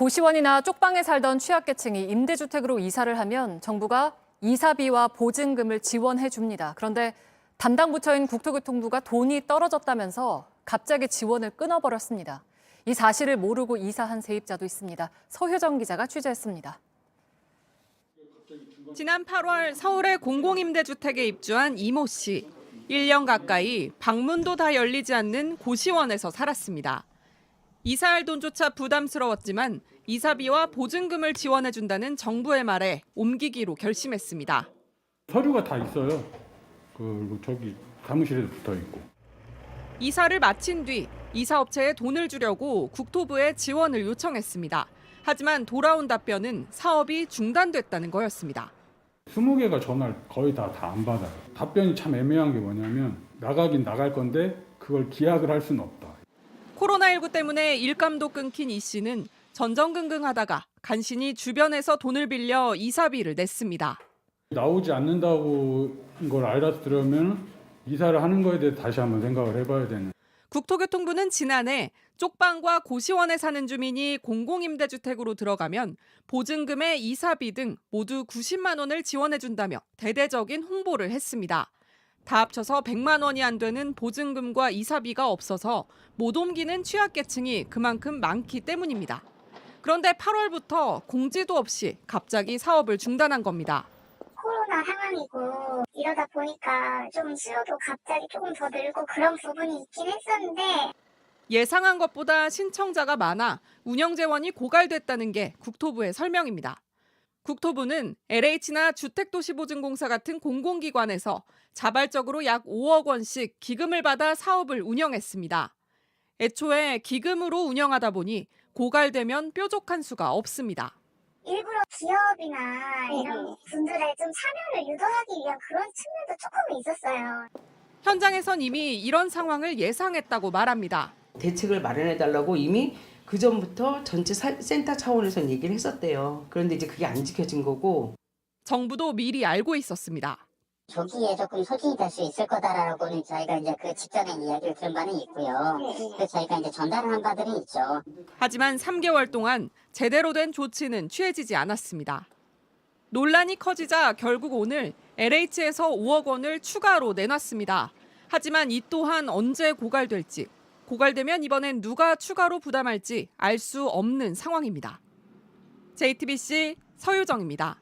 고시원이나 쪽방에 살던 취약계층이 임대주택으로 이사를 하면 정부가 이사비와 보증금을 지원해 줍니다. 그런데 담당 부처인 국토교통부가 돈이 떨어졌다면서 갑자기 지원을 끊어버렸습니다. 이 사실을 모르고 이사한 세입자도 있습니다. 서효정 기자가 취재했습니다. 지난 8월 서울의 공공임대주택에 입주한 이모 씨. 1년 가까이 방문도 다 열리지 않는 고시원에서 살았습니다. 이사할 돈조차 부담스러웠지만 이사비와 보증금을 지원해준다는 정부의 말에 옮기기로 결심했습니다. 서류가 다 있어요. 그리고 저기 사무실에도 붙어 있고. 이사를 마친 뒤 이사업체에 돈을 주려고 국토부에 지원을 요청했습니다. 하지만 돌아온 답변은 사업이 중단됐다는 거였습니다. 20개가 전화를 거의 다 안 받아요. 답변이 참 애매한 게 뭐냐면 나가긴 나갈 건데 그걸 기약을 할 수는 없다. 코로나19 때문에 일감도 끊긴 이 씨는 전전긍긍하다가 간신히 주변에서 돈을 빌려 이사비를 냈습니다. 나오지 않는다고 걸 알았으면 이사를 하는 거에 대해서 다시 한번 생각을 해봐야 되는. 국토교통부는 지난해 쪽방과 고시원에 사는 주민이 공공임대주택으로 들어가면 보증금의 이사비 등 모두 90만 원을 지원해준다며 대대적인 홍보를 했습니다. 다 합쳐서 100만 원이 안 되는 보증금과 이사비가 없어서 못 옮기는 취약계층이 그만큼 많기 때문입니다. 그런데 8월부터 공지도 없이 갑자기 사업을 중단한 겁니다. 코로나 상황이고 이러다 보니까 좀 수요도 갑자기 조금 더 늘고 그런 부분이 있긴 했었는데 예상한 것보다 신청자가 많아 운영 재원이 고갈됐다는 게 국토부의 설명입니다. 국토부는 LH나 주택도시보증공사 같은 공공기관에서 자발적으로 약 5억 원씩 기금을 받아 사업을 운영했습니다. 애초에 기금으로 운영하다 보니 고갈되면 뾰족한 수가 없습니다. 일부러 기업이나 이런 분들의 좀 참여를 유도하기 위한 그런 측면도 조금 있었어요. 현장에선 이미 이런 상황을 예상했다고 말합니다. 대책을 마련해달라고 이미 그 전부터 전체 센터 차원에서 얘기를 했었대요. 그런데 이제 그게 안 지켜진 거고. 정부도 미리 알고 있었습니다. 조기에 조금 소진이 될 수 있을 거다라고는 저희가 이제 그 직전에 이야기를 들은 바는 있고요. 그 저희가 이제 전달을 한 바들은 있죠. 하지만 3개월 동안 제대로 된 조치는 취해지지 않았습니다. 논란이 커지자 결국 오늘 LH에서 5억 원을 추가로 내놨습니다. 하지만 이 또한 언제 고갈될지, 고갈되면 이번엔 누가 추가로 부담할지 알 수 없는 상황입니다. JTBC 서유정입니다.